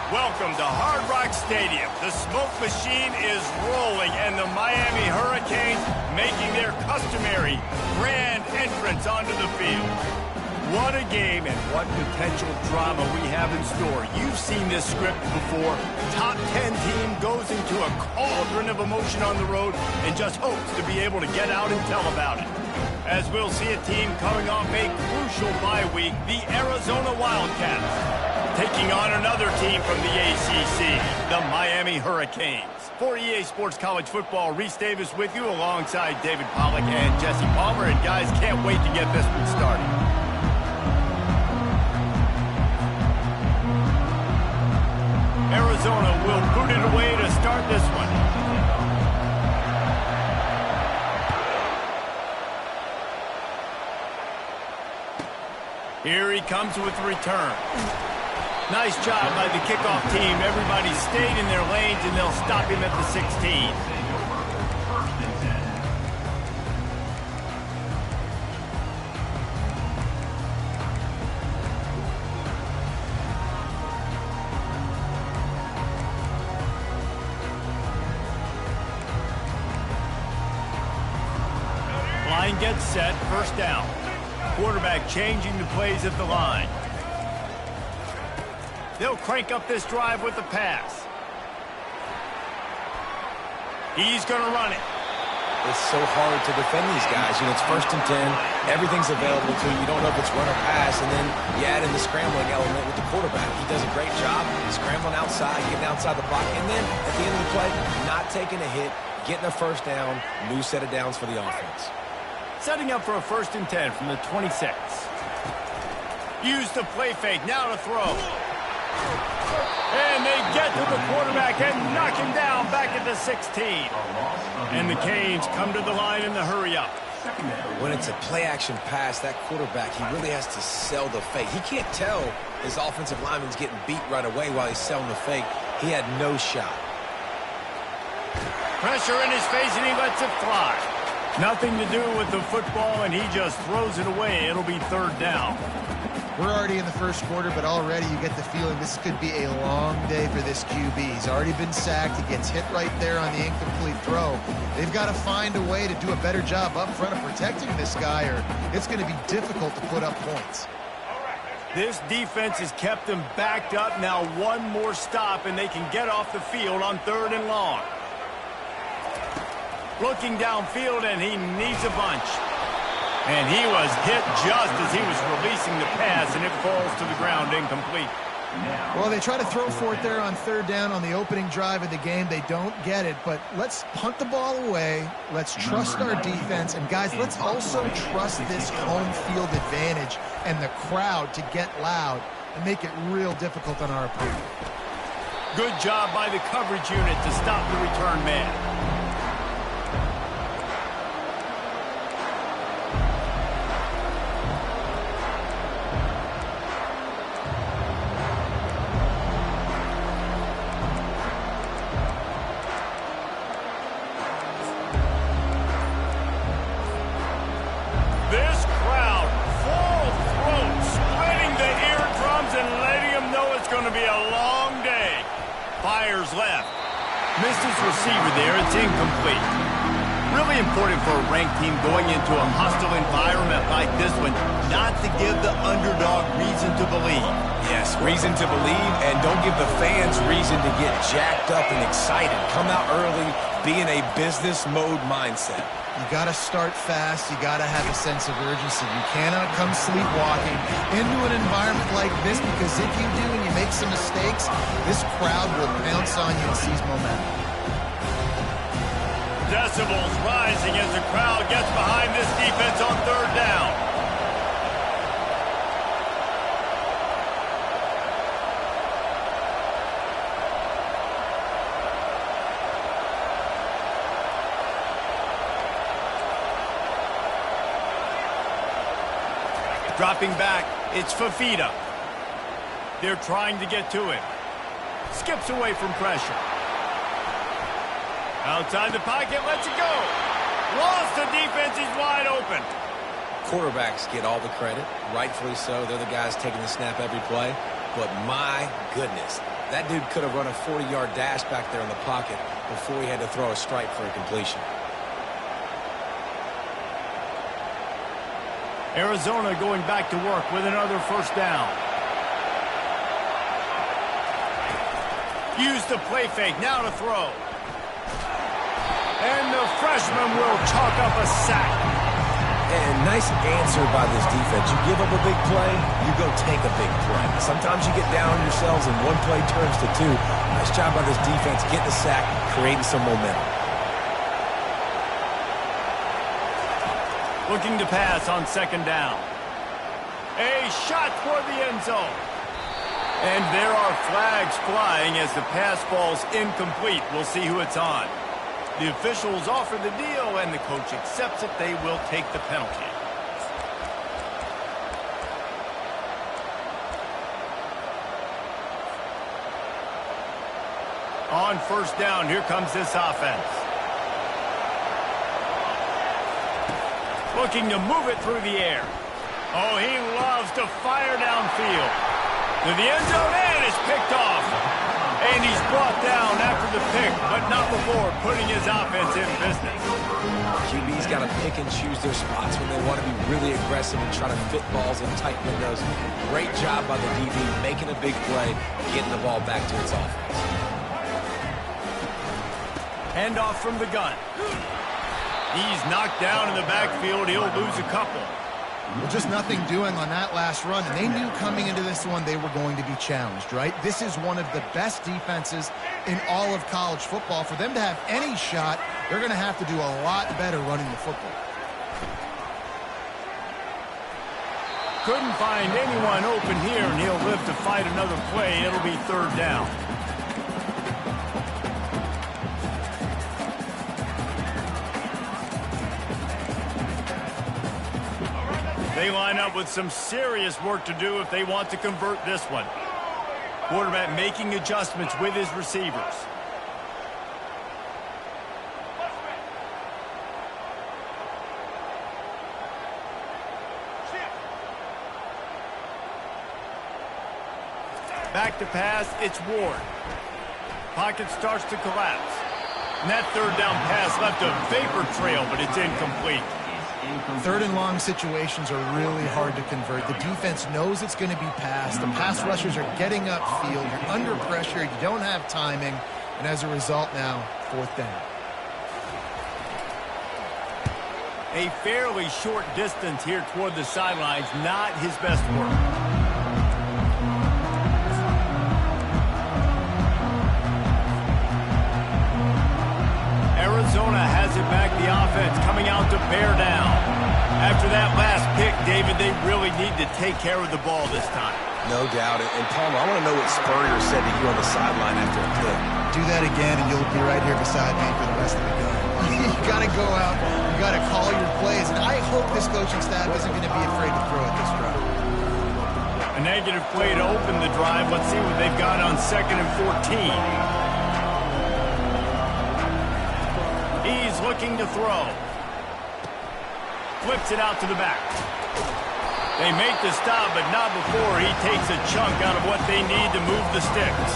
Welcome to Hard Rock Stadium. The smoke machine is rolling, and the Miami Hurricanes making their customary grand entrance onto the field. What a game and what potential drama we have in store. You've seen this script before. Top 10 team goes into a cauldron of emotion on the road and just hopes to be able to get out and tell about it. As we'll see a team coming off a crucial bye week, the Arizona Wildcats, taking on another team from the ACC, the Miami Hurricanes. For EA Sports College Football, Reese Davis with you alongside David Pollack and Jesse Palmer. And guys, can't wait to get this one started. Arizona will boot it away to start this one. Here he comes with the return. Nice job by the kickoff team. Everybody stayed in their lanes, and they'll stop him at the 16. Line gets set, first down. Quarterback changing the plays at the line. They'll crank up this drive with the pass. He's going to run it. It's so hard to defend these guys. You know, it's 1st and 10. Everything's available to you. You don't know if it's run or pass. And then you add in the scrambling element with the quarterback. He does a great job scrambling outside, getting outside the pocket. And then at the end of the play, not taking a hit, getting a first down, new set of downs for the offense. Setting up for a 1st and 10 from the 26. Use the play fake. Now to throw. And they get to the quarterback and knock him down back at the 16. And the Canes come to the line in the hurry-up. When it's a play-action pass, that quarterback, he really has to sell the fake. He can't tell his offensive lineman's getting beat right away while he's selling the fake. He had no shot. Pressure in his face, and he lets it fly. Nothing to do with the football, and he just throws it away. It'll be 3rd down. We're already in the first quarter, but already you get the feeling this could be a long day for this QB. He's already been sacked. He gets hit right there on the incomplete throw. They've got to find a way to do a better job up front of protecting this guy, or it's going to be difficult to put up points. This defense has kept them backed up. Now one more stop, and they can get off the field on 3rd and long. Looking downfield, and he needs a bunch. And he was hit just as he was releasing the pass, and it falls to the ground incomplete. Well, they try to throw for it there on 3rd down on the opening drive of the game. They don't get it, but let's punt the ball away. Let's trust our defense. And, guys, let's also trust this home field advantage and the crowd to get loud and make it real difficult on our opponent. Good job by the coverage unit to stop the return man. This crowd, full throat, splitting the eardrums and letting them know it's going to be a long day. Fires left. Misses receiver there. It's incomplete. Really important for a ranked team going into a hostile environment like this one not to give the underdog reason to believe. Yes, reason to believe, and don't give the fans reason to get jacked up and excited. Come out early, be in a business mode mindset. You got to start fast. You got to have a sense of urgency. You cannot come sleepwalking into an environment like this, because if you do and you make some mistakes, this crowd will pounce on you and seize momentum. Decibels rising as the crowd gets behind this defense on 3rd down. Dropping back, it's Fafita. They're trying to get to him. Skips away from pressure. Outside the pocket, lets it go. Lost the defense, he's wide open. Quarterbacks get all the credit, rightfully so. They're the guys taking the snap every play. but my goodness, that dude could have run a 40-yard dash back there in the pocket before he had to throw a strike for a completion. Arizona going back to work with another first down. Use the play fake, now to throw. And the freshman will chalk up a sack. And nice answer by this defense. You give up a big play, you go take a big play. Sometimes you get down on yourselves and one play turns to two. Nice job by this defense getting the sack, creating some momentum. Looking to pass on second down. A shot toward the end zone. And there are flags flying as the pass falls incomplete. We'll see who it's on. The officials offer the deal, and the coach accepts it. They will take the penalty. On first down, here comes this offense. Looking to move it through the air. Oh, he loves to fire downfield. To the end zone, and it's picked off. And he's brought down after the pick, but not before putting his offense in business. QB's got to pick and choose their spots when they want to be really aggressive and try to fit balls in tight windows. Great job by the DB making a big play, getting the ball back to its offense. Handoff from the gun. He's knocked down in the backfield. He'll lose a couple. Well, just nothing doing on that last run, and they knew coming into this one they were going to be challenged, right? This is one of the best defenses in all of college football. For them to have any shot, they're going to have to do a lot better running the football. Couldn't find anyone open here, and he'll live to fight another play. It'll be third down. They line up with some serious work to do if they want to convert this one. Quarterback making adjustments with his receivers. Back to pass, it's Ward. Pocket starts to collapse. And that third down pass left a vapor trail, but it's incomplete. Third and long situations are really hard to convert. The defense knows it's going to be passed. The pass rushers are getting upfield. You're under pressure. You don't have timing. And as a result now, fourth down. A fairly short distance here toward the sidelines. Not his best work. Arizona has it back, the offense coming out to bear down. After that last pick, David, they really need to take care of the ball this time. No doubt. And Palmer, I want to know what Spurrier said to you on the sideline after the pick. Do that again, and you'll be right here beside me for the rest of the game. You got to go out. You got to call your plays. And I hope this coaching staff isn't going to be afraid to throw at this drive. A negative play to open the drive. Let's see what they've got on 2nd and 14. He's looking to throw. Flips it out to the back. They make the stop, but not before he takes a chunk out of what they need to move the sticks.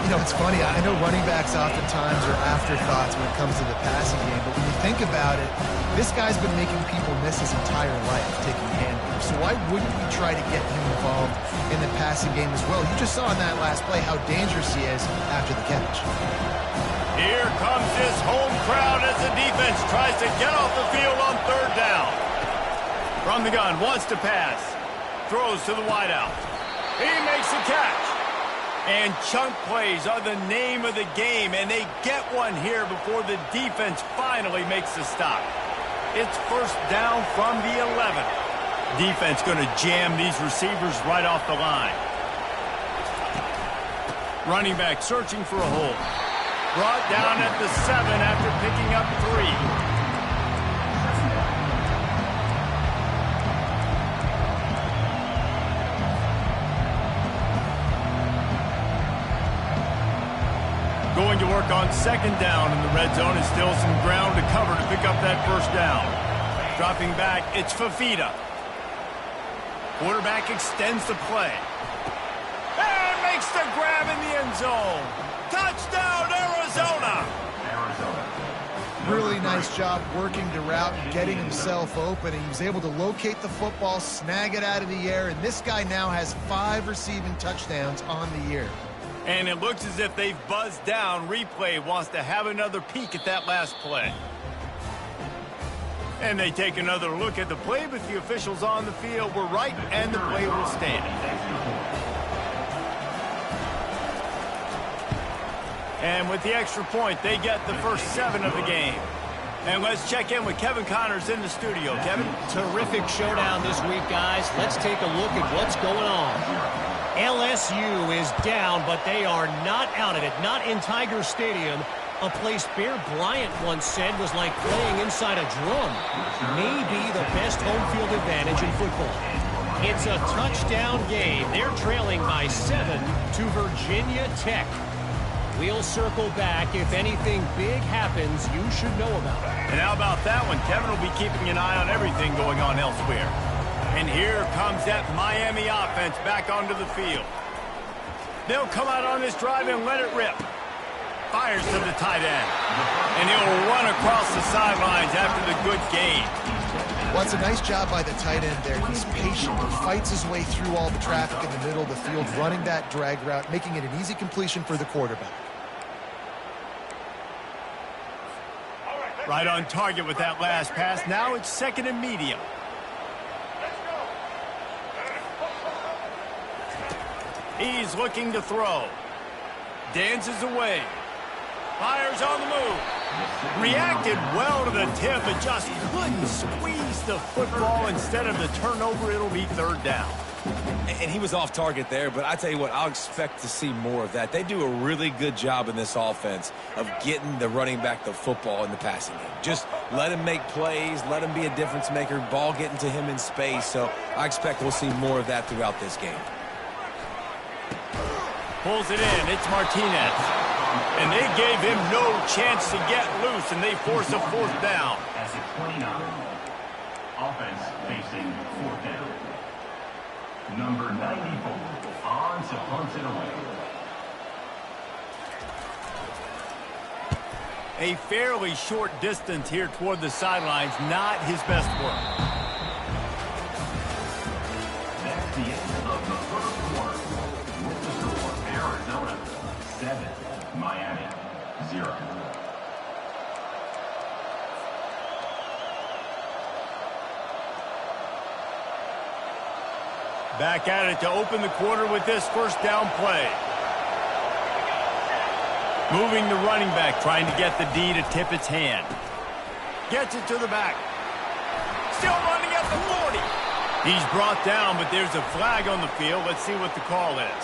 You know, it's funny. I know running backs oftentimes are afterthoughts when it comes to the passing game, but when you think about it, this guy's been making people miss his entire life taking handoffs. So why wouldn't we try to get him involved in the passing game as well? You just saw in that last play how dangerous he is after the catch. Here comes his home crowd as the defense tries to get off the field on third down. From the gun, wants to pass. Throws to the wideout. He makes the catch. And chunk plays are the name of the game, and they get one here before the defense finally makes the stop. It's first down from the 11. Defense going to jam these receivers right off the line. Running back searching for a hole. Brought down at the 7 after picking up 3. Going to work on 2nd down in the red zone, and still some ground to cover to pick up that first down. Dropping back, it's Fafita. Quarterback extends the play. Makes the grab in the end zone. Touchdown, Arizona! Really nice job working the route and getting himself open. He was able to locate the football, snag it out of the air, and this guy now has 5 receiving touchdowns on the year. And it looks as if they've buzzed down. Replay wants to have another peek at that last play. And they take another look at the play, but the officials on the field were right, and the play will stand. And with the extra point, they get the first 7 of the game. And let's check in with Kevin Connors in the studio. Kevin? Terrific showdown this week, guys. Let's take a look at what's going on. LSU is down, but they are not out of it. Not in Tiger Stadium, a place Bear Bryant once said was like playing inside a drum. Maybe the best home field advantage in football. It's a touchdown game. They're trailing by 7 to Virginia Tech. We'll circle back. If anything big happens, you should know about it. And how about that one? Kevin will be keeping an eye on everything going on elsewhere. And here comes that Miami offense back onto the field. They'll come out on this drive and let it rip. Fires to the tight end. And he'll run across the sidelines after the good gain. Well, it's a nice job by the tight end there. He's patient. He fights his way through all the traffic in the middle of the field, running that drag route, making it an easy completion for the quarterback. Right on target with that last pass. Now it's 2nd and medium. He's looking to throw. Dances away. Fires on the move. Reacted well to the tip, but just couldn't squeeze the football. Instead of the turnover, it'll be 3rd down. And he was off target there, but I tell you what, I'll expect to see more of that. They do a really good job in this offense of getting the running back the football in the passing game. Just let him make plays, let him be a difference maker, ball getting to him in space. So I expect we'll see more of that throughout this game. Pulls it in. It's Martinez. And they gave him no chance to get loose, and they force a 4th down. As a 29, offense facing 4th down. Number 94 on to punt it away. A fairly short distance here toward the sidelines. Not his best work. That's the end of the first quarter. With the score, Arizona 7, Miami 0. Back at it to open the quarter with this 1st down play. Moving the running back, trying to get the D to tip its hand. Gets it to the back. Still running at the 40. He's brought down, but there's a flag on the field. Let's see what the call is.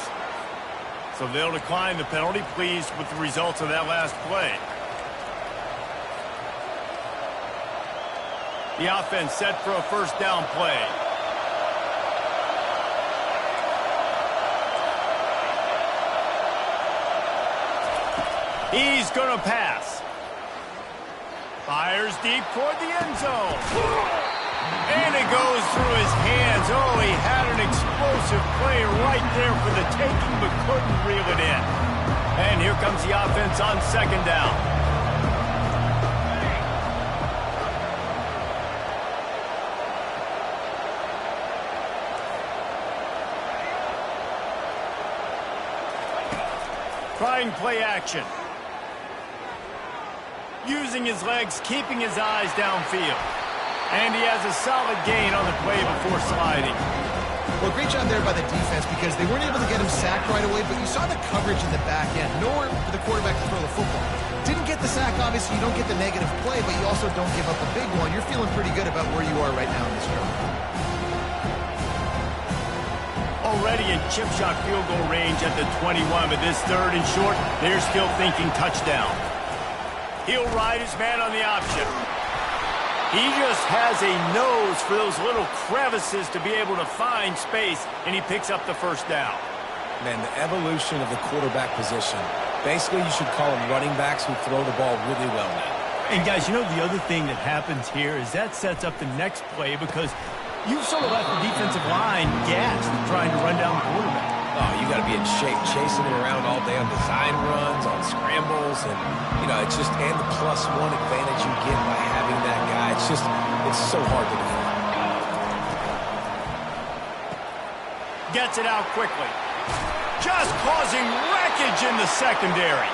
So they'll decline the penalty, pleased with the results of that last play. The offense set for a 1st down play. He's going to pass. Fires deep toward the end zone. And it goes through his hands. Oh, he had an explosive play right there for the taking, but couldn't reel it in. And here comes the offense on 2nd down. Trying play action. Using his legs, keeping his eyes downfield. And he has a solid gain on the play before sliding. Well, great job there by the defense because they weren't able to get him sacked right away, but you saw the coverage in the back end. Nowhere for the quarterback to throw the football. Didn't get the sack, obviously. You don't get the negative play, but you also don't give up a big one. You're feeling pretty good about where you are right now in this drive. Already in chip shot field goal range at the 21, but this 3rd and short, they're still thinking touchdown. He'll ride his man on the option. He just has a nose for those little crevices to be able to find space, and he picks up the 1st down. Man, the evolution of the quarterback position. Basically, you should call them running backs who throw the ball really well now. And, guys, you know the other thing that happens here is that sets up the next play because you've sort of left the defensive line gassed trying to run down the quarterback. Oh, you got to to be in shape, chasing him around all day on design runs, on scrambles, and, it's just, and the +1 advantage you get by having that guy. It's so hard to defend. Gets it out quickly. Just causing wreckage in the secondary.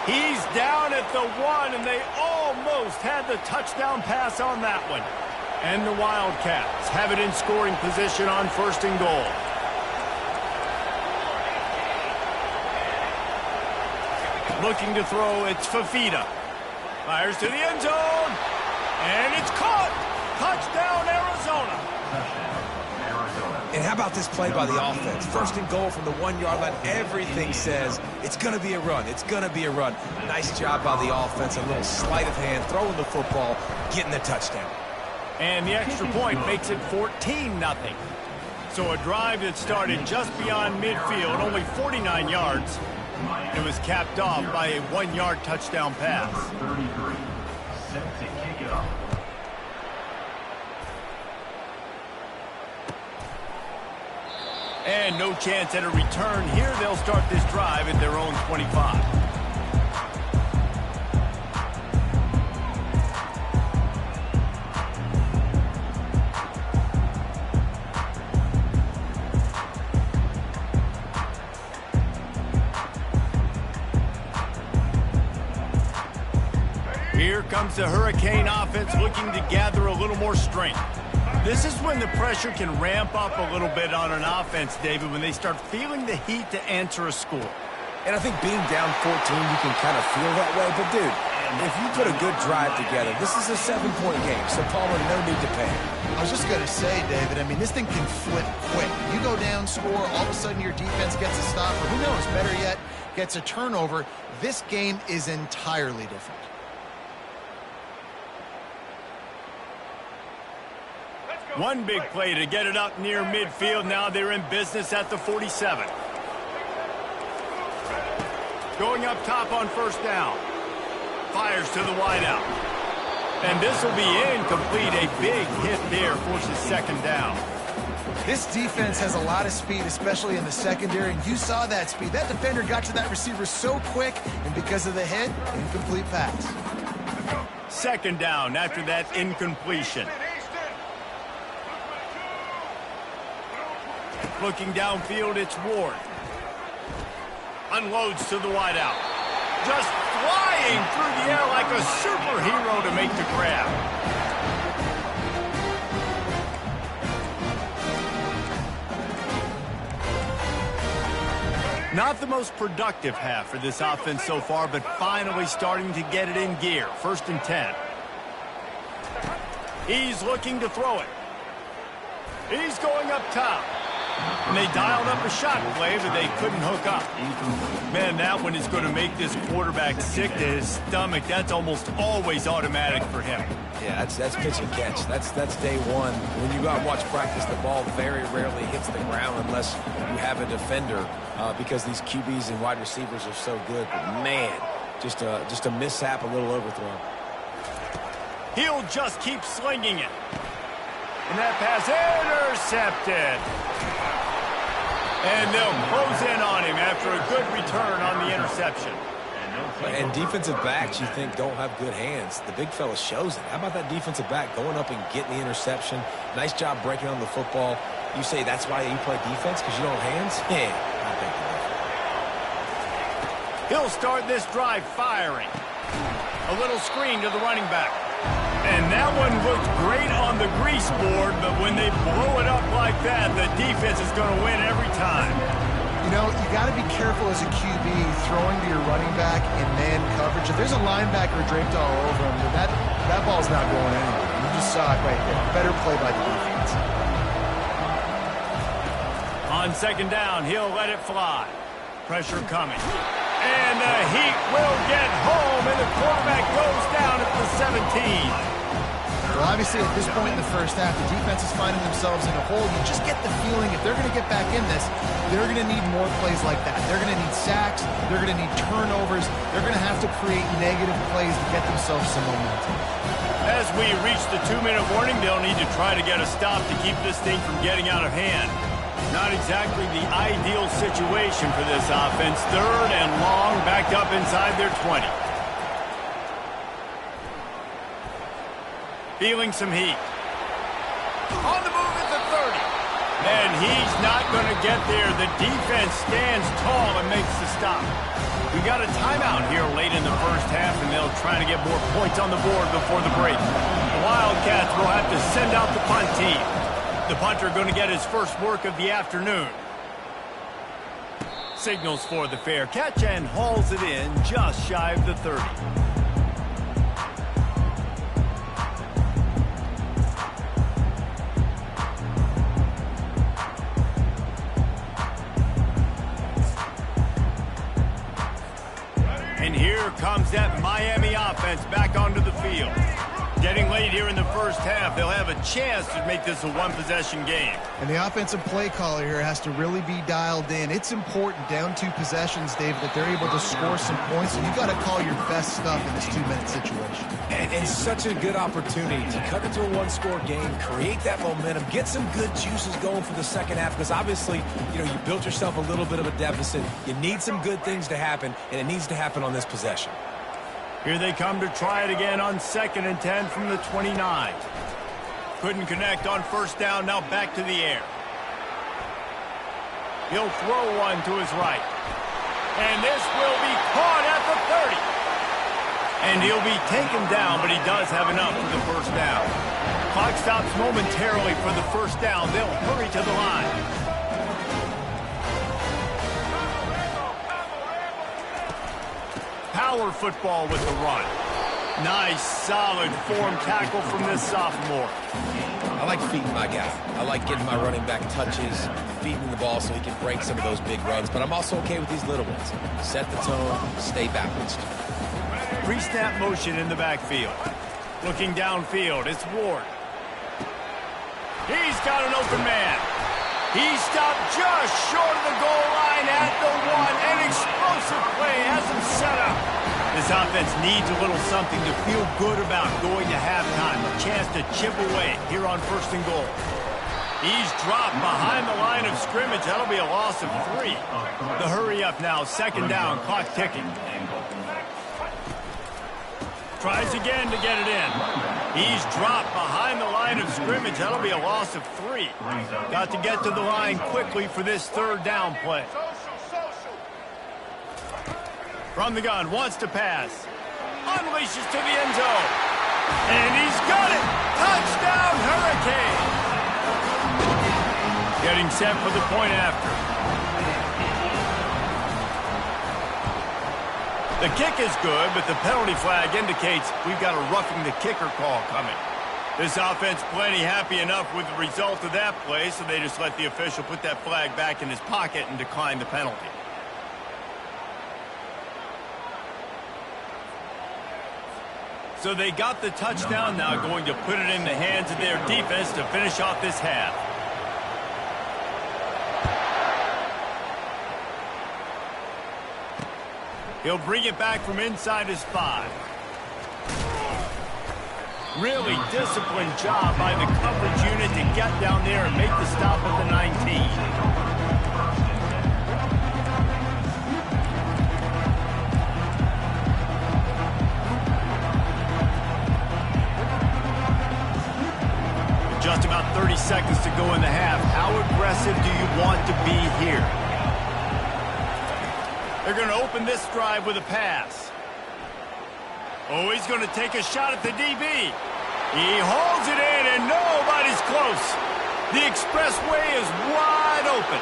He's down at the 1, and they almost had the touchdown pass on that one. And the Wildcats have it in scoring position on 1st and goal. Looking to throw, it's Fafita. Fires to the end zone, and it's caught. Touchdown, Arizona. And how about this play by the offense? 1st and goal from the 1-yard line. Everything says it's going to be a run. It's going to be a run. Nice job by the offense. A little sleight of hand, throwing the football, getting the touchdown. And the extra point makes it 14-0. So a drive that started just beyond midfield, only 49 yards. It was capped off by a 1-yard touchdown pass. 33, set to kick it off. And no chance at a return here. They'll start this drive at their own 25. Here comes the Hurricane offense looking to gather a little more strength. This is when the pressure can ramp up a little bit on an offense, David, when they start feeling the heat to answer a score. And I think being down 14, you can kind of feel that way. But, dude, if you put a good drive together, this is a 7-point game. So, Palmer, no need to panic. I was just going to say, David, I mean, this thing can flip quick. You go down, score, all of a sudden your defense gets a stop, or who knows, better yet, gets a turnover. This game is entirely different. One big play to get it up near midfield. Now they're in business at the 47. Going up top on 1st down. Fires to the wideout. And this will be incomplete. A big hit there forces 2nd down. This defense has a lot of speed, especially in the secondary, and you saw that speed. That defender got to that receiver so quick, and because of the hit, incomplete pass. 2nd down after that incompletion. Looking downfield, it's Ward. Unloads to the wideout. Just flying through the air like a superhero to make the grab. Not the most productive half for this offense so far, but finally starting to get it in gear. 1st and 10. He's looking to throw it. He's going up top. And they dialed up a shot play, but they couldn't hook up. Man, that one is going to make this quarterback sick to his stomach. That's almost always automatic for him. Yeah, that's pitch and catch. That's day one. When you go out and watch practice, the ball very rarely hits the ground unless you have a defender because these QBs and wide receivers are so good. But, man, just a mishap, a little overthrow. He'll just keep slinging it. And that pass intercepted. And they'll close in on him after a good return on the interception. And defensive backs, you think, don't have good hands. The big fella shows it. How about that defensive back going up and getting the interception? Nice job breaking on the football. You say that's why you play defense, because you don't have hands? Yeah, I think he'll start this drive firing. A little screen to the running back. And that one looked great on the grease board, but when they blow it up like that, the defense is going to win every time. You know, you got to be careful as a QB throwing to your running back in man coverage. If there's a linebacker draped all over him, that ball's not going anywhere. You just saw it right there. Better play by the defense. On 2nd down, he'll let it fly. Pressure coming. And the heat will get home, and the quarterback goes down at the 17. Well, obviously, at this point in the first half, the defense is finding themselves in a hole. You just get the feeling if they're going to get back in this, they're going to need more plays like that. They're going to need sacks. They're going to need turnovers. They're going to have to create negative plays to get themselves some momentum. As we reach the 2-minute warning, they'll need to try to get a stop to keep this thing from getting out of hand. Not exactly the ideal situation for this offense. Third and long, backed up inside their 20. Feeling some heat. On the move at the 30. And he's not going to get there. The defense stands tall and makes the stop. We got a timeout here late in the first half, and they'll try to get more points on the board before the break. The Wildcats will have to send out the punt team. The punter going to get his first work of the afternoon. Signals for the fair catch and hauls it in just shy of the 30. And here comes that Miami offense back onto the field. Getting late here in the first half, they'll have a chance to make this a one-possession game. And the offensive play caller here has to really be dialed in. It's important down 2 possessions, Dave, that they're able to score some points. So you got to call your best stuff in this 2-minute situation. And such a good opportunity to cut into a one-score game, create that momentum, get some good juices going for the second half, because obviously, you know, you built yourself a little bit of a deficit. You need some good things to happen, and it needs to happen on this possession. Here they come to try it again on 2nd and 10 from the 29. Couldn't connect on first down, now back to the air. He'll throw one to his right. And this will be caught at the 30. And he'll be taken down, but he does have enough for the first down. Clock stops momentarily for the first down. They'll hurry to the line. Power football with the run. Nice, solid form tackle from this sophomore. I like feeding my guy. I like getting my running back touches, feeding the ball so he can break some of those big runs, but I'm also okay with these little ones. Set the tone, stay balanced. Pre-snap motion in the backfield. Looking downfield, it's Ward. He's got an open man. He stopped just short of the goal line at the 1. An explosive play has him set up. This offense needs a little something to feel good about going to halftime. A chance to chip away here on 1st and goal. He's dropped behind the line of scrimmage. That'll be a loss of 3. The hurry up now, 2nd down, clock ticking. Tries again to get it in. He's dropped behind the line of scrimmage. That'll be a loss of 3. Got to get to the line quickly for this 3rd down play. From the gun, wants to pass. Unleashes to the end zone. And he's got it! Touchdown, Hurricane! Getting set for the point after. The kick is good, but the penalty flag indicates we've got a roughing the kicker call coming. This offense plenty happy enough with the result of that play, so they just let the official put that flag back in his pocket and decline the penalty. So they got the touchdown, now going to put it in the hands of their defense to finish off this half. He'll bring it back from inside his 5. Really disciplined job by the coverage unit to get down there and make the stop at the 19. Just about 30 seconds to go in the half. How aggressive do you want to be here? They're going to open this drive with a pass. Oh, he's going to take a shot at the DB. He holds it in, and nobody's close. The expressway is wide open.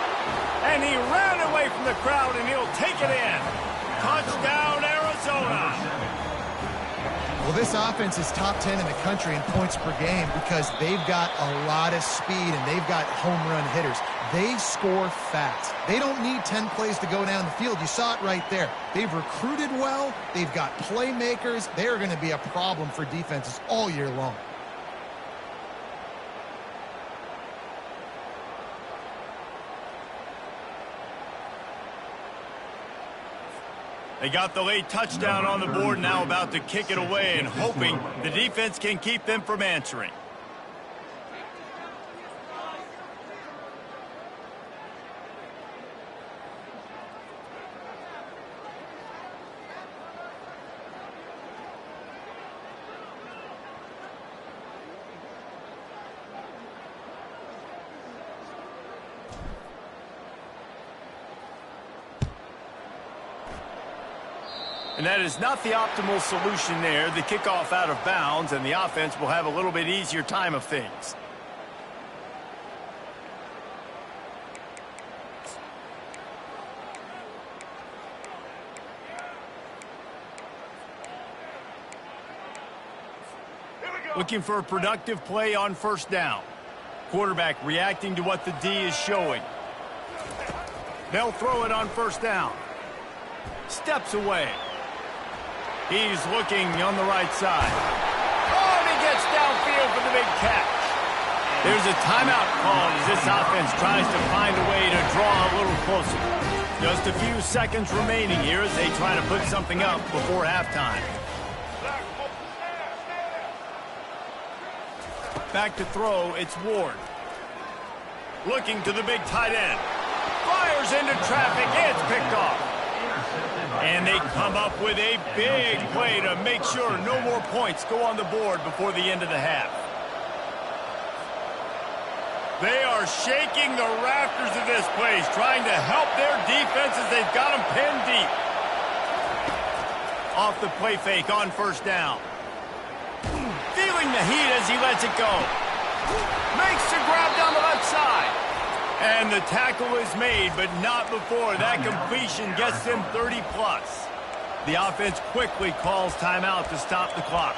And he ran away from the crowd, and he'll take it in. Touchdown, Arizona. Well, this offense is top 10 in the country in points per game because they've got a lot of speed and they've got home run hitters. They score fast. They don't need 10 plays to go down the field. You saw it right there. They've recruited well. They've got playmakers. They are going to be a problem for defenses all year long. They got the late touchdown on the board, now about to kick it away and hoping the defense can keep them from answering. And that is not the optimal solution there. The kickoff out of bounds, and the offense will have a little bit easier time of things. Looking for a productive play on first down. Quarterback reacting to what the D is showing. They'll throw it on first down. Steps away. He's looking on the right side. Oh, and he gets downfield for the big catch. There's a timeout called as this offense tries to find a way to draw a little closer. Just a few seconds remaining here as they try to put something up before halftime. Back to throw, it's Ward. Looking to the big tight end. Fires into traffic, it's picked off. And they come up with a big play to make sure no more points go on the board before the end of the half. They are shaking the rafters of this place, trying to help their defense as they've got them pinned deep. Off the play fake on first down. Feeling the heat as he lets it go. Makes the grab down the left side. And the tackle is made, but not before that completion gets them 30-plus. The offense quickly calls timeout to stop the clock.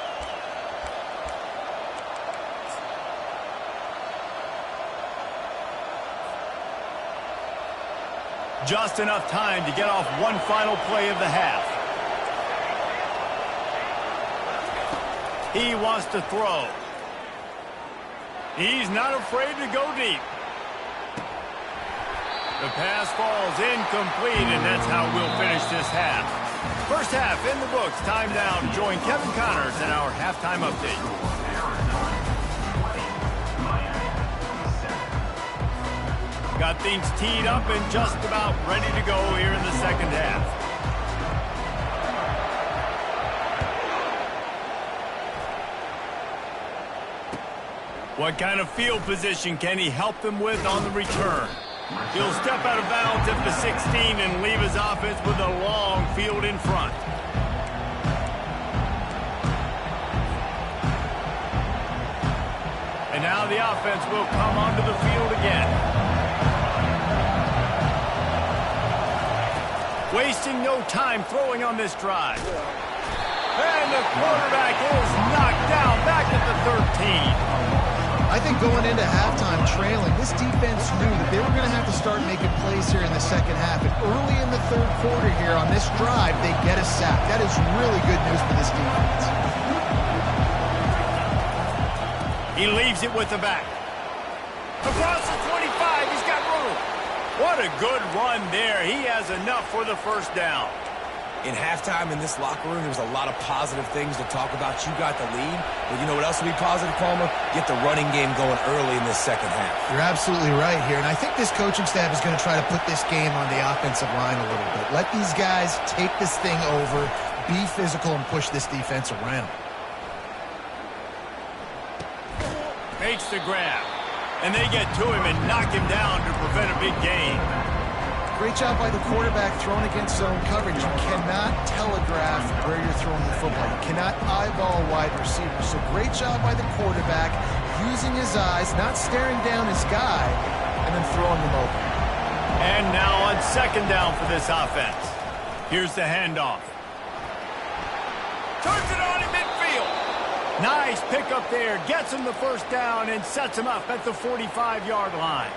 Just enough time to get off one final play of the half. He wants to throw. He's not afraid to go deep. The pass falls incomplete, and that's how we'll finish this half. First half in the books. Time down. Join Kevin Connors in our halftime update. Got things teed up and just about ready to go here in the second half. What kind of field position can he help them with on the return? He'll step out of bounds at the 16 and leave his offense with a long field in front. And now the offense will come onto the field again. Wasting no time throwing on this drive. And the quarterback is knocked down back at the 13. I think going into halftime trailing, this defense knew that they were going to have to start making plays here in the second half. And early in the third quarter here on this drive, they get a sack. That is really good news for this defense. He leaves it with the back. Across the 25, he's got room. What a good run there. He has enough for the first down. In halftime in this locker room, there's a lot of positive things to talk about. You got the lead. But you know what else will be positive, Palmer? Get the running game going early in this second half. You're absolutely right here. And I think this coaching staff is going to try to put this game on the offensive line a little bit. Let these guys take this thing over, be physical, and push this defense around. Makes the grab. And they get to him and knock him down to prevent a big gain. Great job by the quarterback throwing against zone coverage. You cannot telegraph where you're throwing the football. You cannot eyeball a wide receiver. So great job by the quarterback using his eyes, not staring down his guy, and then throwing him open. And now on second down for this offense. Here's the handoff. Turns it on in midfield. Nice pickup there. Gets him the first down and sets him up at the 45-yard line.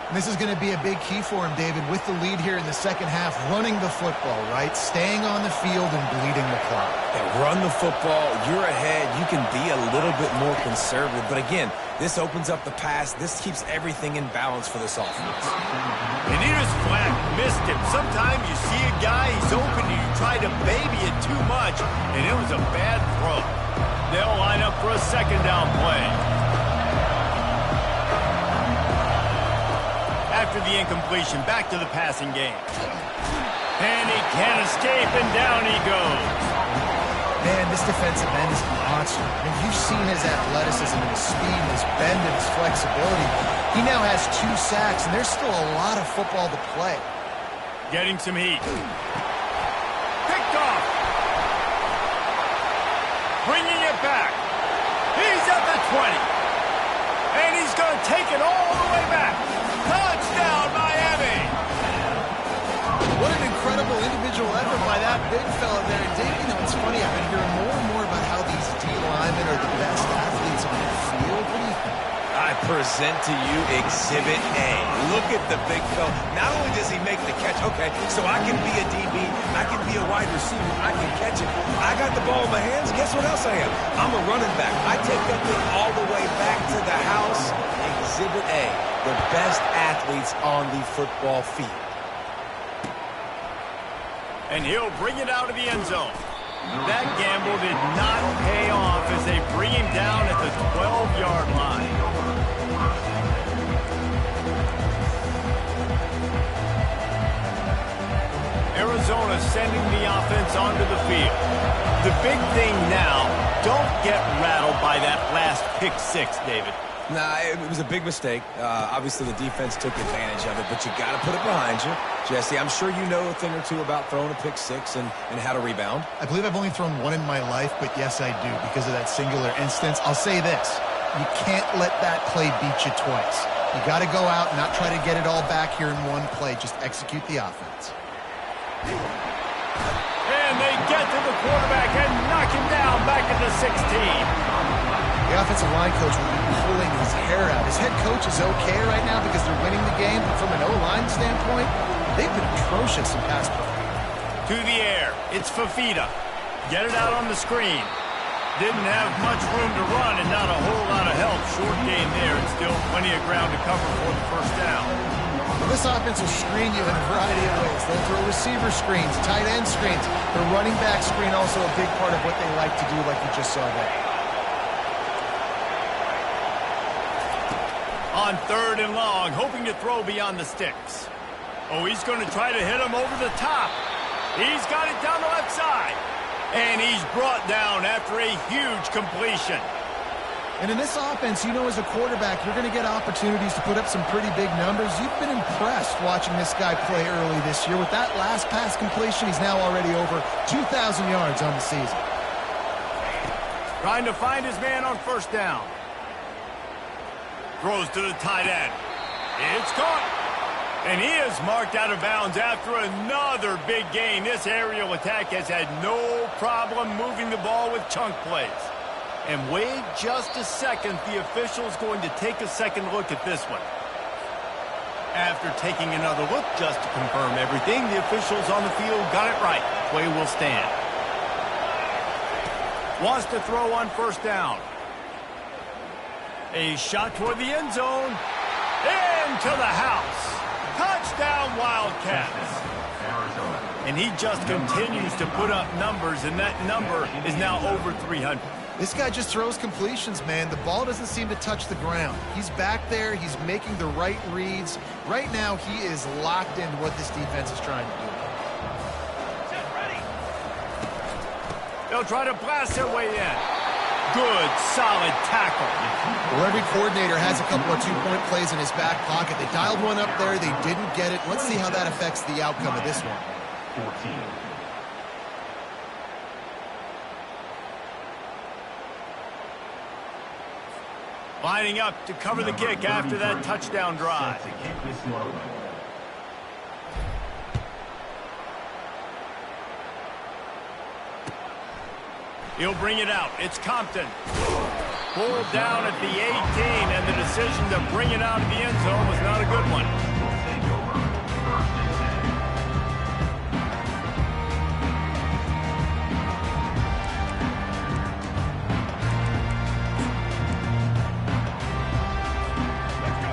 And this is going to be a big key for him, David, with the lead here in the second half, running the football, right? Staying on the field and bleeding the clock. Yeah, run the football. You're ahead. You can be a little bit more conservative. But again, this opens up the pass. This keeps everything in balance for this offense. And he just flat missed him. Sometimes you see a guy, he's open, and you try to baby it too much, and it was a bad throw. They'll line up for a second down play. After the incompletion, back to the passing game. And he can't escape, and down he goes. Man, this defensive end is a monster. I mean, you've seen his athleticism and his speed, his bend, and his flexibility. He now has 2 sacks, and there's still a lot of football to play. Getting some heat. Picked off. 20. And he's going to take it all the way back. Touchdown, Miami! What an incredible individual effort by that big fella there. And Dave, you know, it's funny, I've been hearing more and more about how these D linemen are the best athletes on the field. What do you think? I present to you Exhibit A. Look at the big fella. Not only does he make the catch, okay, so I can be a DB, I can be a wide receiver, I can catch it. I got the ball in my hands, guess what else I am? I'm a running back. I take that thing all the way back to the house. Exhibit A, the best athletes on the football field. And he'll bring it out of the end zone. That gamble did not pay off as they bring him down at the 12-yard line. Arizona sending the offense onto the field. The big thing now, don't get rattled by that last pick six, David. Nah, it was a big mistake. Obviously, the defense took advantage of it, but you got to put it behind you. Jesse, I'm sure you know a thing or two about throwing a pick six and how to rebound. I believe I've only thrown one in my life, but yes, I do, because of that singular instance. I'll say this. You can't let that play beat you twice. You got to go out and not try to get it all back here in one play. Just execute the offense. And they get to the quarterback and knock him down back at the 16. The offensive line coach will be pulling his hair out. His head coach is okay right now because they're winning the game, but from an O-line standpoint, they've been atrocious in pass play. To the air, it's Fafita. Get it out on the screen. Didn't have much room to run and not a whole lot of help. Short game there and still plenty of ground to cover for the first down. Well, this offense will screen you in a variety of ways. They'll throw receiver screens, tight end screens. The running back screen also a big part of what they like to do, like you just saw there. On 3rd and long, hoping to throw beyond the sticks. Oh, he's going to try to hit him over the top. He's got it down the left side. And he's brought down after a huge completion. And in this offense, you know, as a quarterback, you're going to get opportunities to put up some pretty big numbers. You've been impressed watching this guy play early this year. With that last pass completion, he's now already over 2,000 yards on the season. Trying to find his man on 1st down. Throws to the tight end. It's caught. And he is marked out of bounds after another big gain. This aerial attack has had no problem moving the ball with chunk plays. And wait just a second. The official's going to take a second look at this one. After taking another look just to confirm everything, the officials on the field got it right. Play will stand. Wants to throw on 1st down. A shot toward the end zone. Into the house. Touchdown, Wildcats. And he just continues to put up numbers, and that number is now over 300. This guy just throws completions, man. The ball doesn't seem to touch the ground. He's back there. He's making the right reads. Right now, he is locked into what this defense is trying to do. They'll try to blast their way in. Good, solid tackle. Well, every coordinator has a couple of two-point plays in his back pocket. They dialed one up there. They didn't get it. Let's see how that affects the outcome of this one. 14. Lining up to cover the kick after that touchdown drive. To kick this one away. He'll bring it out. It's Compton. Pulled down at the 18, and the decision to bring it out of the end zone was not a good one.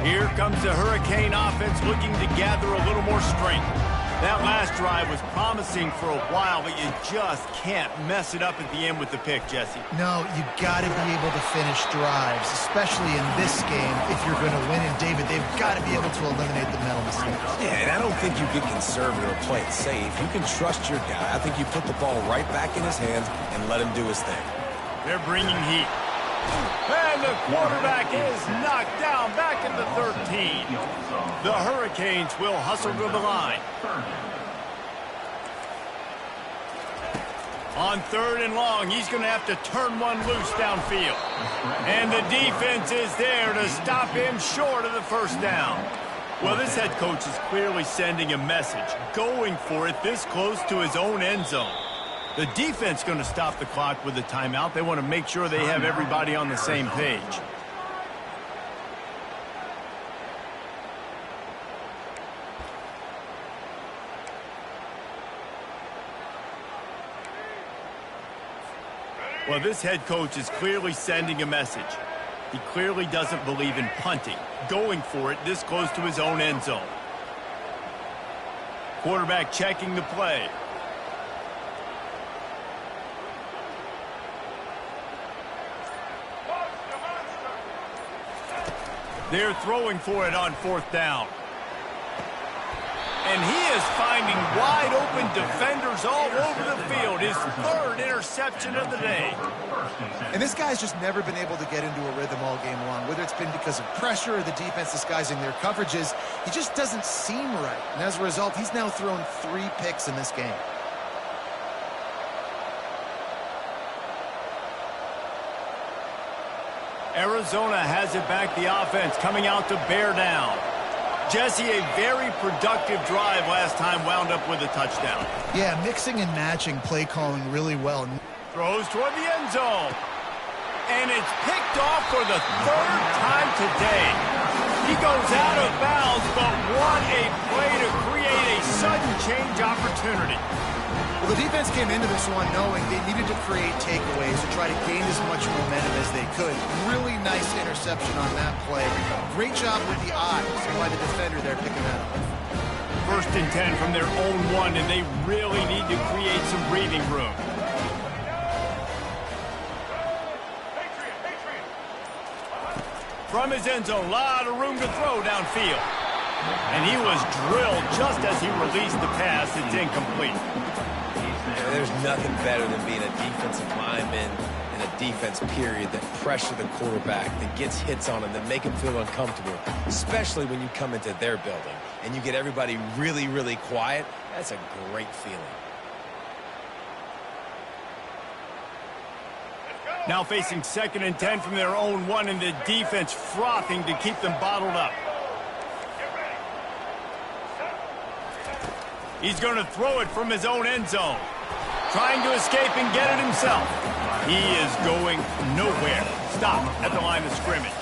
Here comes the Hurricane offense looking to gather a little more strength. That last drive was promising for a while, but you just can't mess it up at the end with the pick, Jesse. No, you got to be able to finish drives, especially in this game. If you're going to win, and David, they've got to be able to eliminate the mental mistakes. Yeah, and I don't think you get conservative or play it safe. You can trust your guy. I think you put the ball right back in his hands and let him do his thing. They're bringing heat. And the quarterback is knocked down back at the 13. The Hurricanes will hustle to the line. On 3rd and long, he's going to have to turn one loose downfield. And the defense is there to stop him short of the first down. Well, this head coach is clearly sending a message, going for it this close to his own end zone. The defense going to stop the clock with a timeout. They want to make sure they have everybody on the same page. Well, this head coach is clearly sending a message. He clearly doesn't believe in punting, going for it this close to his own end zone. Quarterback checking the play. They're throwing for it on 4th down. And he is finding wide-open defenders all over the field. His 3rd interception of the day. And this guy's just never been able to get into a rhythm all game long, whether it's been because of pressure or the defense disguising their coverages. He just doesn't seem right. And as a result, he's now thrown 3 picks in this game. Arizona has it back, the offense coming out to bear down. Jesse, a very productive drive last time, wound up with a touchdown. Yeah, mixing and matching play calling really well. Throws toward the end zone. And it's picked off for the 3rd time today. He goes out of bounds, but what a play to create a sudden change opportunity. Well, the defense came into this one knowing they needed to create takeaways to try to gain as much momentum as they could. Really nice interception on that play. Great job with the eyes by the defender there picking that up. 1st and 10 from their own 1, and they really need to create some breathing room. From his end zone, a lot of room to throw downfield. And he was drilled just as he released the pass. It's incomplete. There's nothing better than being a defensive lineman in a defense period that pressure the quarterback, that gets hits on him, that make him feel uncomfortable, especially when you come into their building and you get everybody really, really quiet. That's a great feeling. Now facing 2nd and 10 from their own 1, and the defense frothing to keep them bottled up. He's going to throw it from his own end zone. Trying to escape and get it himself. He is going nowhere. Stop at the line of scrimmage.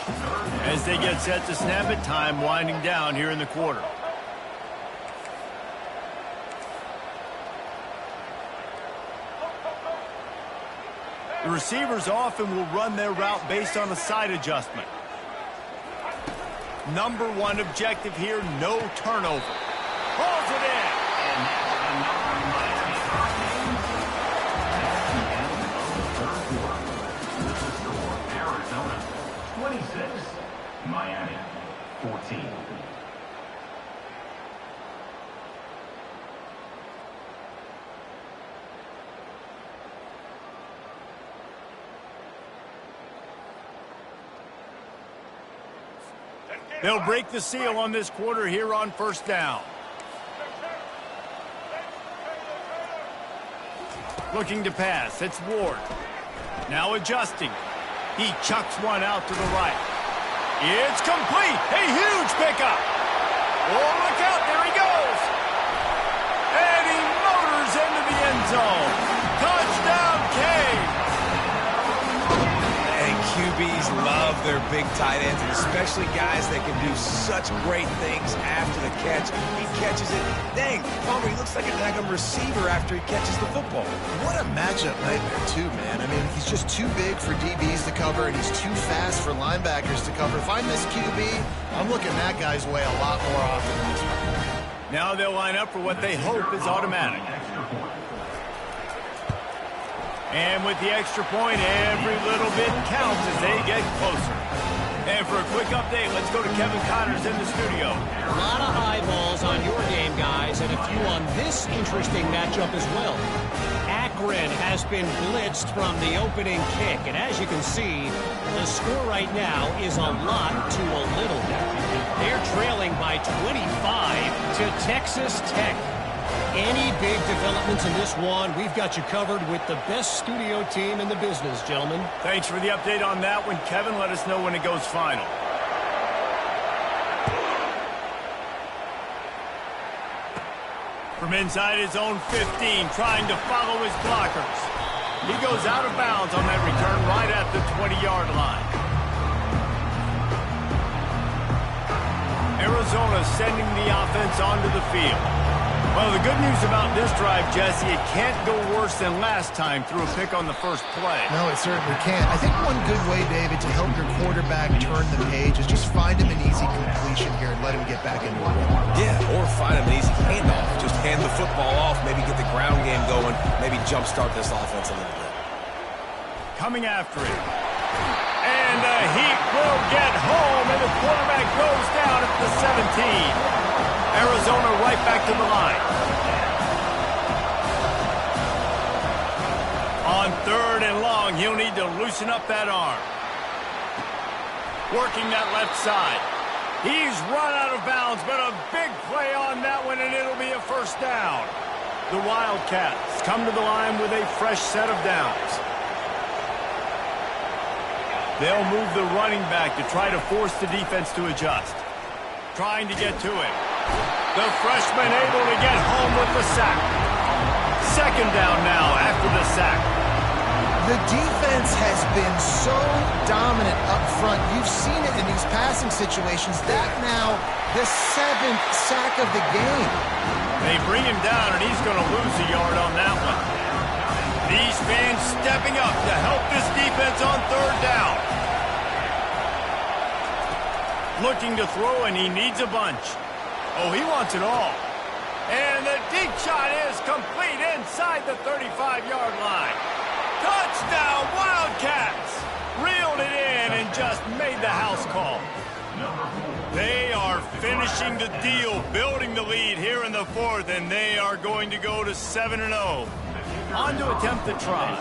As they get set to snap it, time winding down here in the quarter. The receivers often will run their route based on a side adjustment. Number 1 objective here, no turnover. Pulls it in. Arizona 26, Miami 14. They'll break the seal on this quarter here on 1st down. Looking to pass. It's Ward. Now adjusting. He chucks one out to the right. It's complete. A huge pickup. Oh, look out. There he goes. And he motors into the end zone. Touchdown, Cade. And QBs love their big tight ends, and especially guys that can do such great things after the catch. He catches it. Dang, Palmer, he looks like a receiver after he catches the football. What a matchup nightmare, too, man. I mean, he's just too big for DBs to cover, and he's too fast for linebackers to cover. If I miss QB, I'm looking that guy's way a lot more often than this one. Now they'll line up for what they hope is automatic. And with the extra point, every little bit counts as they get closer. And for a quick update, let's go to Kevin Connors in the studio. A lot of eyeballs on your game, guys, and a few on this interesting matchup as well. Akron has been blitzed from the opening kick, and as you can see, the score right now is a lot to a little. They're trailing by 25 to Texas Tech. Any big developments in this one. We've got you covered with the best studio team in the business, gentlemen. Thanks for the update on that one, Kevin. Let us know when it goes final. From inside his own 15, trying to follow his blockers. He goes out of bounds on that return right at the 20-yard line. Arizona sending the offense onto the field. Well, the good news about this drive, Jesse, it can't go worse than last time through a pick on the first play. No, it certainly can't. I think one good way, David, to help your quarterback turn the page is just find him an easy completion here and let him get back into it. Yeah, or find him an easy handoff. Just hand the football off, maybe get the ground game going, maybe jumpstart this offense a little bit. Coming after it. And the heat will get home, and the quarterback goes down at the 17. Arizona right back to the line. On 3rd and long, he'll need to loosen up that arm. Working that left side. He's run out of bounds, but a big play on that one, and it'll be a first down. The Wildcats come to the line with a fresh set of downs. They'll move the running back to try to force the defense to adjust. Trying to get to him. The freshman able to get home with the sack. 2nd down now after the sack. The defense has been so dominant up front. You've seen it in these passing situations. That now the 7th sack of the game. They bring him down, and he's going to lose a yard on that one. These fans stepping up to help this defense on 3rd down. Looking to throw, and he needs a bunch. Oh, he wants it all. And the deep shot is complete inside the 35-yard line. Touchdown, Wildcats! Reeled it in and just made the house call. They are finishing the deal, building the lead here in the 4th, and they are going to go to 7-0. On to attempt the try.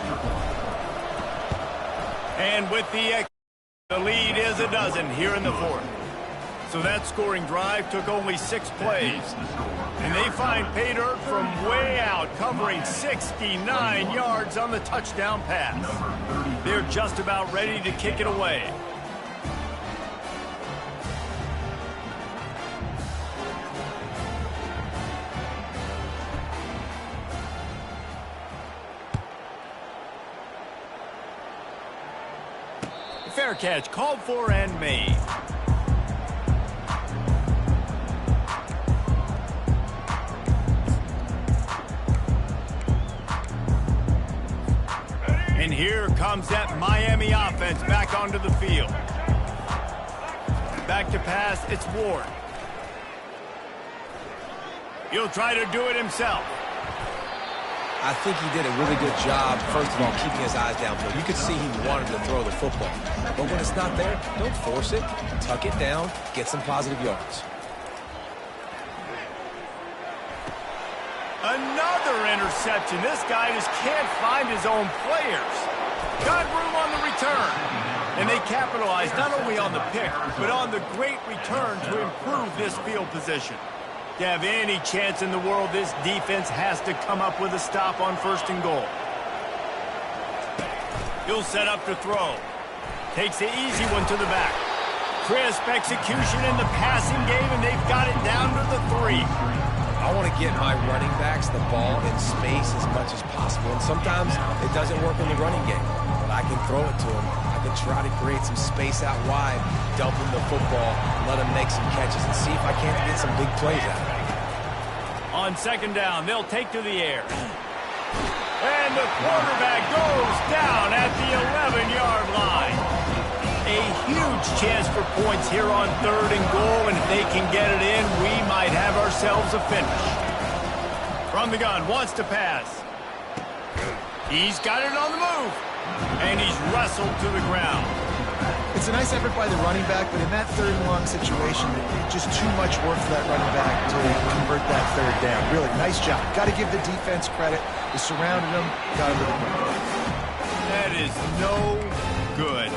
And with the lead is a dozen here in the 4th. So that scoring drive took only 6 plays. And they find pay dirt from way out, covering 69 yards on the touchdown pass. They're just about ready to kick it away. Fair catch called for and made. And here comes that Miami offense back onto the field. Back to pass, it's Ward. He'll try to do it himself. I think he did a really good job, first of all, keeping his eyes downfield. You could see he wanted to throw the football. But when it's not there, don't force it. Tuck it down, get some positive yards. Another interception. This guy just can't find his own players. Got room on the return. And they capitalized not only on the pick, but on the great return to improve this field position. To have any chance in the world, this defense has to come up with a stop on 1st and goal. He'll set up to throw. Takes the easy one to the back. Crisp execution in the passing game, and they've got it down to the 3. I want to get my running backs the ball in space as much as possible. And sometimes it doesn't work in the running game. But I can throw it to them. I can try to create some space out wide, dump him the football, let him make some catches, and see if I can't get some big plays out of it. On 2nd down, they'll take to the air. And the quarterback goes down at the 11-yard line. A huge chance for points here on 3rd and goal, and if they can get it in, we might have ourselves a finish. From the gun, wants to pass. He's got it on the move, and he's wrestled to the ground. It's a nice effort by the running back, but in that 3rd and long situation, just too much work for that running back to convert that 3rd down. Really, nice job. Got to give the defense credit. They surrounded him, got him to the ground. That is no good.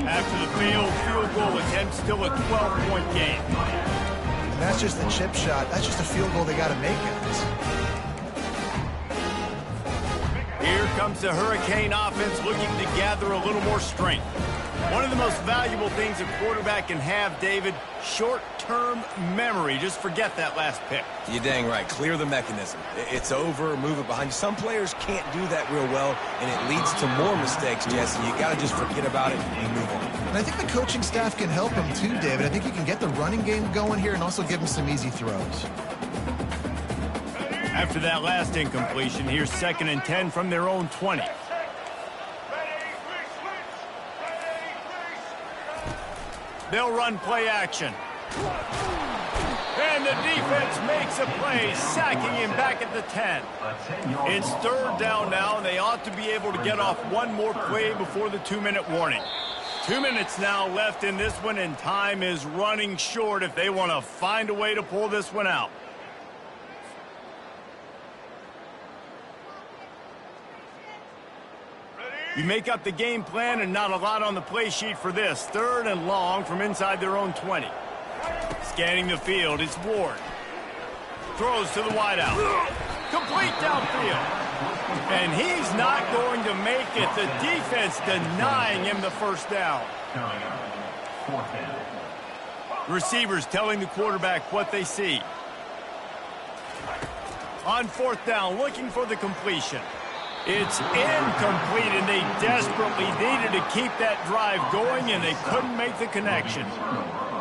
After the failed field goal attempt, still a 12-point game. And that's just the chip shot. That's just a field goal they got to make, guys. comes the Hurricane offense looking to gather a little more strength. One of the most valuable things a quarterback can have, David, short-term memory. Just forget that last pick. You're dang right. Clear the mechanism. It's over, move it behind you. Some players can't do that real well, and it leads to more mistakes, Jesse. You got to just forget about it and move on. And I think the coaching staff can help him too, David. I think you can get the running game going here and also give him some easy throws. After that last incompletion, here's 2nd and 10 from their own 20. They'll run play action. And the defense makes a play, sacking him back at the 10. It's 3rd down now, and they ought to be able to get off one more play before the 2-minute warning. 2 minutes now left in this one, and time is running short if they want to find a way to pull this one out. You make up the game plan and not a lot on the play sheet for this. 3rd and long from inside their own 20. Scanning the field, it's Ward. Throws to the wideout. Complete downfield. And he's not going to make it. The defense denying him the 1st down. Receivers telling the quarterback what they see. On 4th down, looking for the completion. It's incomplete, and they desperately needed to keep that drive going, and they couldn't make the connection.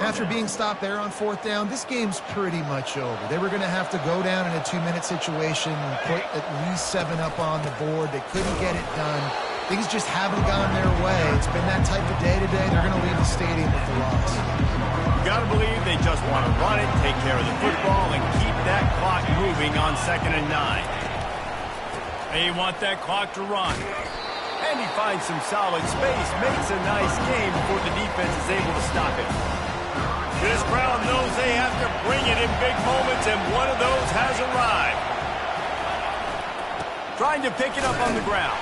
After being stopped there on 4th down, this game's pretty much over. They were going to have to go down in a 2-minute situation and put at least 7 up on the board. They couldn't get it done. Things just haven't gone their way. It's been that type of day today. They're going to leave the stadium with the loss. You got to believe they just want to run it, take care of the football, and keep that clock moving on 2nd and 9. They want that clock to run. And he finds some solid space, makes a nice game before the defense is able to stop it. This crowd knows they have to bring it in big moments, and one of those has arrived. Trying to pick it up on the ground.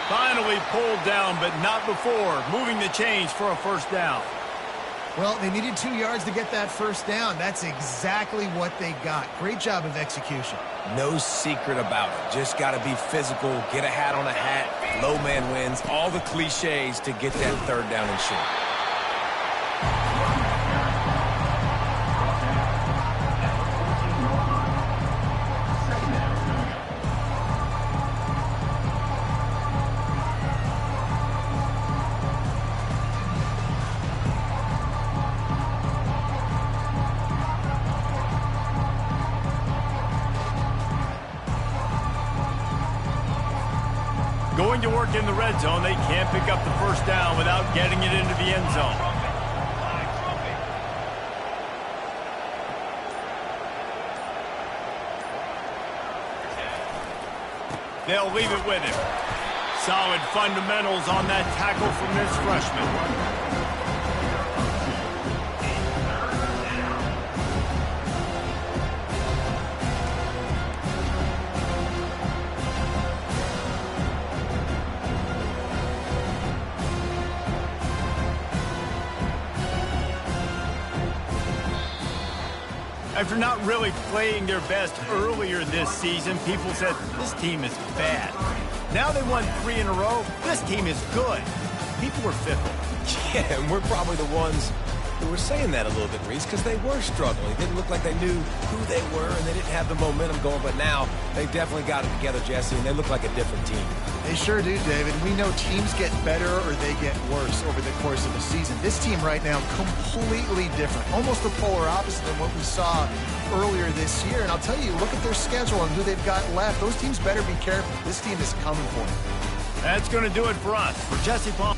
Finally pulled down, but not before moving the chains for a 1st down. Well, they needed 2 yards to get that 1st down. That's exactly what they got. Great job of execution. No secret about it. Just got to be physical, get a hat on a hat, low man wins, all the cliches to get that 3rd down and short. Going to work in the red zone, they can't pick up the 1st down without getting it into the end zone. They'll leave it with him. Solid fundamentals on that tackle from this freshman. After not really playing their best earlier this season, people said, this team is bad. Now they won 3 in a row. This team is good. People were fickle. Yeah, and we're probably the ones who were saying that a little bit, Reese, because they were struggling. It didn't look like they knew who they were, and they didn't have the momentum going. But now they definitely got it together, Jesse, and they look like a different team. They sure do, David. We know teams get better or they get worse over the course of the season. This team right now, completely different. Almost the polar opposite than what we saw earlier this year. And I'll tell you, look at their schedule and who they've got left. Those teams better be careful. This team is coming for them. That's going to do it for us. For Jesse Palmer.